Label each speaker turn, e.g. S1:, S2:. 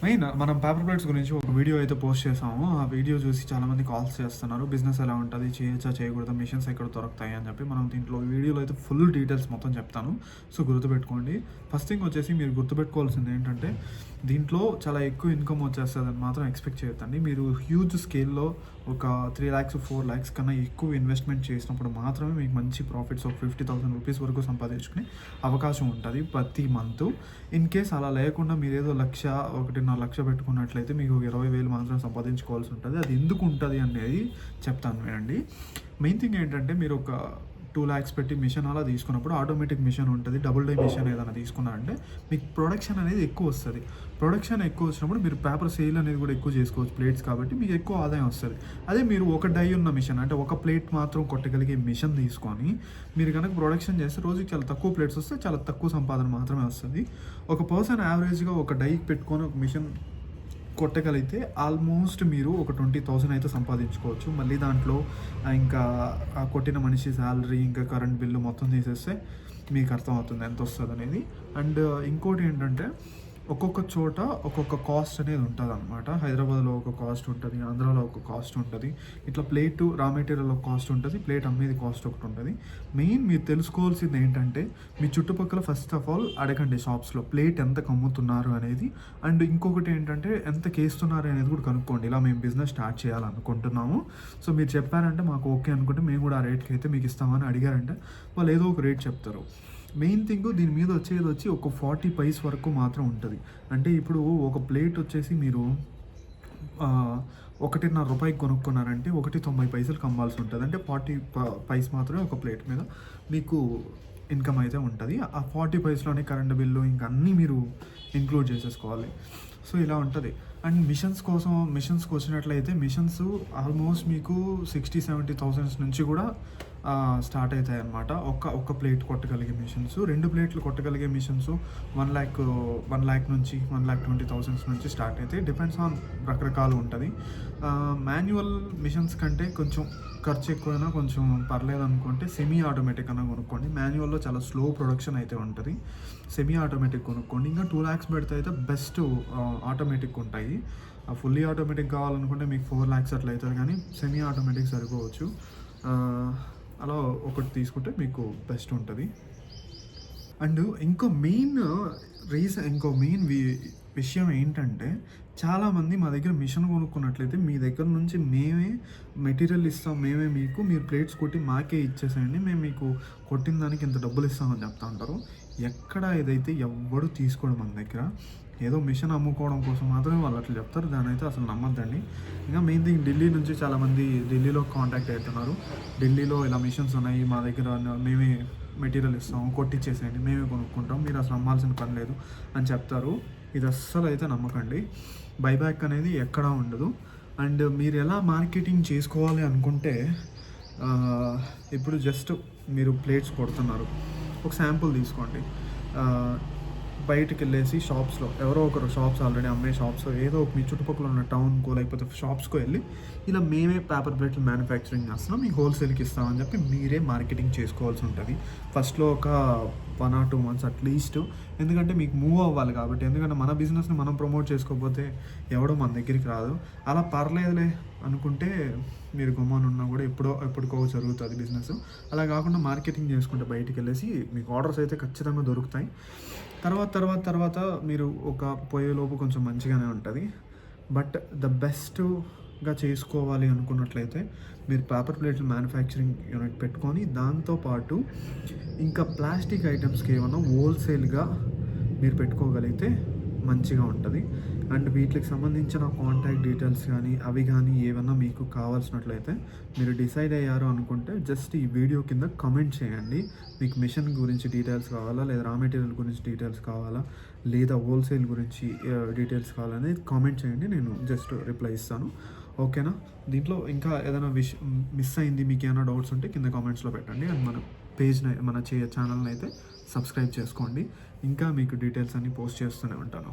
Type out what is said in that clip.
S1: Main మనం paper plates గురించి ఒక వీడియో అయితే పోస్ట్ చేసాము. ఆ వీడియో చూసి చాలామంది కాల్స్ చేస్తున్నారు. బిజినెస్ ఎలా ఉంటది? చేయొచ్చా? చేయకూడదా? మిషన్స్ ఎక్కడ దొరుకుతాయి? అని చెప్పి మనం దీంట్లో వీడియోలో అయితే ఫుల్ డీటెయిల్స్ మొత్తం చెప్తాను. సో, గుర్తుపెట్టుకోండి. ఫస్ట్ థింగ్ వచ్చేసి మీరు గుర్తుపెట్టుకోవాల్సింది ఏంటంటే, దీంట్లో చాలా ఎక్కువ ఇన్‌కమ్ వచ్చేస్తదని మాత్రం ఎక్స్‌పెక్ట్ చేయొద్దండి. మీరు హ్యూజ్ స్కేల్‌లో ఒక 3,00,000, 4,00,000 కన్నా ఎక్కువ ఇన్వెస్ట్‌మెంట్ చేసినప్పుడు మాత్రమే మీకు మంచి ప్రాఫిట్స్ ఒక ₹50,000 వరకు సంపాదించుకునే అవకాశం ఉంటది ప్రతి మంతు. ఇన్ కేస్ అలా లేకుండా మీరేదో 1,00,000, 1,50,000 పెట్టుకున్నట్లయితే మీకు 20,000 మాత్రం సంపాదించుకోవాల్సి ఉంటది. అది ఎందుకు ఉంటది అనేది చెప్తాను వినండి. మెయిన్ థింగ్ ఏంటంటే మీరు ఒక 2,00,000 పెట్టి మిషన్ అలా తీసుకున్నప్పుడు ఆటోమేటిక్ మిషన్ ఉంటది. డబుల్ డై మిషన్ ఏదైనా తీసుకున్నారంటే మీకు ప్రొడక్షన్ అనేది ఎక్కువ వస్తది. ప్రొడక్షన్ ఎక్కువ వచ్చినప్పుడు మీరు పేపర్ సేల్ అనేది కూడా ఎక్కువ చేసుకోవచ్చు ప్లేట్స్ కాబట్టి మీకు ఎక్కువ ఆదాయం వస్తది. అదే మీరు ఒక డై ఉన్న మిషన్ అంటే ఒక ప్లేట్ మాత్రం కొట్టగలిగే మిషన్ తీసుకొని మీరు గనక ప్రొడక్షన్ చేస్తే రోజుకి చాలా తక్కువ ప్లేట్స్ వస్తే చాలా తక్కువ సంపాదన మాత్రమే వస్తది. ఒక పర్సన్ యావరేజ్‌గా ఒక డై పెట్టుకొని ఒక మిషన్ కొట్టగలిగితే ఆల్మోస్ట్ మీరు ఒక 20,000 అయితే సంపాదించుకోవచ్చు. మళ్ళీ దాంట్లో ఇంకా ఆ కొట్టిన మనిషి సాలరీ, ఇంకా కరెంట్ బిల్లు మొత్తం తీసేస్తే మీకు అర్థమవుతుంది ఎంతొస్తదనేది. అండ్ ఇంకోటి ఏంటంటే ఒక్కొక్క చోట ఒక్కొక్క కాస్ట్ అనేది ఉంటదనమాట. హైదరాబాద్‌లో ఒక కాస్ట్ ఉంటది. ఆంధ్రాలో ఒక కాస్ట్ ఉంటది. ఇట్లా ప్లేటు రా మెటీరియల్ ఒక కాస్ట్ ఉంటది. ప్లేట్ అమ్మేది కాస్ట్ ఒకటుంటది. మెయిన్ మీరు తెలుసుకోవాల్సింది ఏంటంటే, మీ చుట్టుపక్కల ఫస్ట్ ఆఫ్ ఆల్ అడగండి షాప్స్‌లో ప్లేట్ ఎంతకు అమ్ముతున్నారు అనేది. అండ్ ఇంకొకటి ఏంటంటే ఎంతకేస్తున్నారు అనేది కూడా కనుక్కోండి. ఇలా మేము బిజినెస్ స్టార్ట్ చేయాలనుకుంటున్నాము. సో, మీరు చెప్పారంటే మాకు ఓకే అనుకుంటే మేము కూడా ఆ రేట్‌కి అయితే మీకు ఇస్తామని అడిగారంటే వాళ్ళు ఏదో ఒక రేట్ చెప్తారు. మెయిన్ థింగ్ దీని మీద వచ్చేది ఒక 40 పైస్ వరకు మాత్రం ఉంటది. అంటే ఇప్పుడు ఒక ప్లేట్ వచ్చేసి మీరు ఆహ్, ₹1.50 కొనుక్కున్నారంటే 1.90 పైసలకి అమ్మాల్సి ఉంటది. అంటే 40 పైస్ మాత్రమే ఒక ప్లేట్ మీద మీకు ఇన్‌కమ్ అయితే ఉంటది. ఆ 40 పైస్‌లోనే కరెంట్ బిల్లు ఇంకా అన్నీ మీరు ఇంక్లూడ్ చేసేసుకోవాలి. సో, ఇలా ఉంటది. అండ్ మిషన్స్‌కొచ్చినట్లయితే మిషన్స్ ఆల్మోస్ట్ మీకు 60, 70 థౌసండ్స్ నుంచి కూడా స్టార్ట్ అయితాయన్నమాట. ఒక్క ప్లేట్ కొట్టగలిగే మిషన్స్. 2 ప్లేట్లు కొట్టగలిగే మిషన్స్ 1,00,000 నుంచి 1,20,000 నుంచి స్టార్ట్ అయితాయి. డిపెండ్స్ ఆన్ రకరకాలు ఉంటది. మాన్యువల్ మిషన్స్ కంటే కొంచెం ఖర్చు ఎక్కువైనా కొంచెం పర్లేదనుకుంటే సెమీ ఆటోమేటిక్ అన్నా కొనుక్కోండి. మాన్యువల్‌లో చాలా స్లో ప్రొడక్షన్ అయితే ఉంటది. సెమీ ఆటోమేటిక్ కొనుక్కోండి. ఇంకా 2,00,000 పెడితే అయితే బెస్ట్ ఆటోమేటిక్ ఉంటాయి. ఫుల్లీ ఆటోమేటిక్ కావాలనుకుంటే మీకు 4,00,000 అట్లా అయితది కానీ సెమీ ఆటోమేటిక్ సరిపోవచ్చు. ఆహ్, అలా ఒకటి తీసుకుంటే మీకు బెస్ట్ ఉంటది. అండ్ ఇంకో మెయిన్ విషయం ఏంటంటే, చాలామంది మా దగ్గర మిషన్ కొనుక్కున్నట్లయితే మీ దగ్గర నుంచి మేమే మెటీరియల్ ఇస్తాం. మీరు ప్లేట్స్ కొట్టి మాకే ఇచ్చేసేయండి. మేము మీకు కొట్టిన దానికి ఇంత డబ్బులు ఇస్తామని చెప్తా ఉంటారు. ఎక్కడ ఇదైతే ఎవ్వడు తీసుకోడు మన దగ్గర. ఏదో మిషన్ అమ్ముకోవడం కోసం మాత్రమే వాళ్ళు అట్లా చెప్తారు. దాన్నయితే అసలు నమ్మొద్దండి. ఇంకా మెయిన్ థింగ్ ఢిల్లీలో కాంటాక్ట్ అవుతున్నారు. ఢిల్లీలో ఇలా మిషన్స్ ఉన్నాయి మా దగ్గర మేమే మెటీరియల్ ఇస్తాము, కొట్టిచ్చేసేయండి, మేమే కొనుక్కుంటాం, మీరు అసలు అమ్మాల్సిన పని లేదు అని చెప్తారు. ఇది అస్సలు అయితే నమ్మకండి. బైబ్యాక్ అనేది ఎక్కడా ఉండదు. అండ్ మీరు ఎలా మార్కెటింగ్ చేసుకోవాలి అనుకుంటే ఇప్పుడు జస్ట్ మీరు ప్లేట్స్ కొడుతున్నారు. ఒక శాంపుల్ తీసుకోండి. బయటికెళ్ళేసి షాప్స్‌లో ఎవరో ఒకరు షాప్స్ ఆల్రెడీ అమ్మే షాప్స్ ఏదో ఒక మీ చుట్టుపక్కల ఉన్న టౌన్‌కో లేకపోతే షాప్స్‌కో ఎళ్లి ఇలా మేమే పేపర్ ప్లేట్లు మ్యానుఫ్యాక్చరింగ్ చేస్తున్నాం. మీకు హోల్‌సేల్‌కి ఇస్తామని చెప్పి మీరే మార్కెటింగ్ చేసుకోవాల్సి ఉంటది. ఫస్ట్‌లో ఒక 1 ఆర్ 2 మంత్స్ అట్‌లీస్ట్. ఎందుకంటే మీకు మూవ్ అవ్వాలి కాబట్టి. ఎందుకంటే మన బిజినెస్‌ని మనం ప్రమోట్ చేసుకోకపోతే ఎవడు మన దగ్గరికి రాదు. అలా పర్లేదులే అనుకుంటే మీరు గమ్మునున్నా కూడా ఎప్పటికో జరుగుతది బిజినెస్. అలా కాకుండా మార్కెటింగ్ చేసుకుంటే బయటికెళ్ళేసి మీకు ఆర్డర్స్ అయితే ఖచ్చితంగా దొరుకుతాయి. తర్వాత మీరు ఒక పోయేలోపు కొంచెం మంచిగానే ఉంటది. బట్ ద బెస్ట్‌గా చేసుకోవాలి అనుకున్నట్లయితే మీరు పేపర్ ప్లేట్ల మ్యానుఫ్యాక్చరింగ్ యూనిట్ పెట్టుకొని దాంతో పాటు ఇంకా ప్లాస్టిక్ ఐటెమ్స్‌కి ఏమన్నా హోల్‌సేల్‌గా మీరు పెట్టుకోగలిగితే మంచిగా ఉంటది. అండ్ వీటికి సంబంధించిన కాంటాక్ట్ డీటెయిల్స్ కానీ ఏవన్నా మీకు కావాల్సినట్లయితే మీరు డిసైడ్ అయ్యారు అనుకుంటే జస్ట్ ఈ వీడియో కింద కామెంట్ చేయండి. మీకు మిషన్ గురించి డీటెయిల్స్ కావాలా? లేదా రా మెటీరియల్ గురించి డీటెయిల్స్ కావాలా? లేదా హోల్‌సేల్ గురించి డీటెయిల్స్ కావాలనేది కామెంట్ చేయండి. నేను జస్ట్ రిప్లై ఇస్తాను. ఓకేనా? దీంట్లో ఇంకా ఏదైనా మిస్ అయింది మీకేమైనా డౌట్స్ ఉంటే కింద కామెంట్స్‌లో పెట్టండి. అండ్ మన ఛానల్‌ని అయితే సబ్స్క్రైబ్ చేసుకోండి. ఇంకా మీకు డీటెయిల్స్ అన్నీ పోస్ట్ చేస్తూనే ఉంటాను.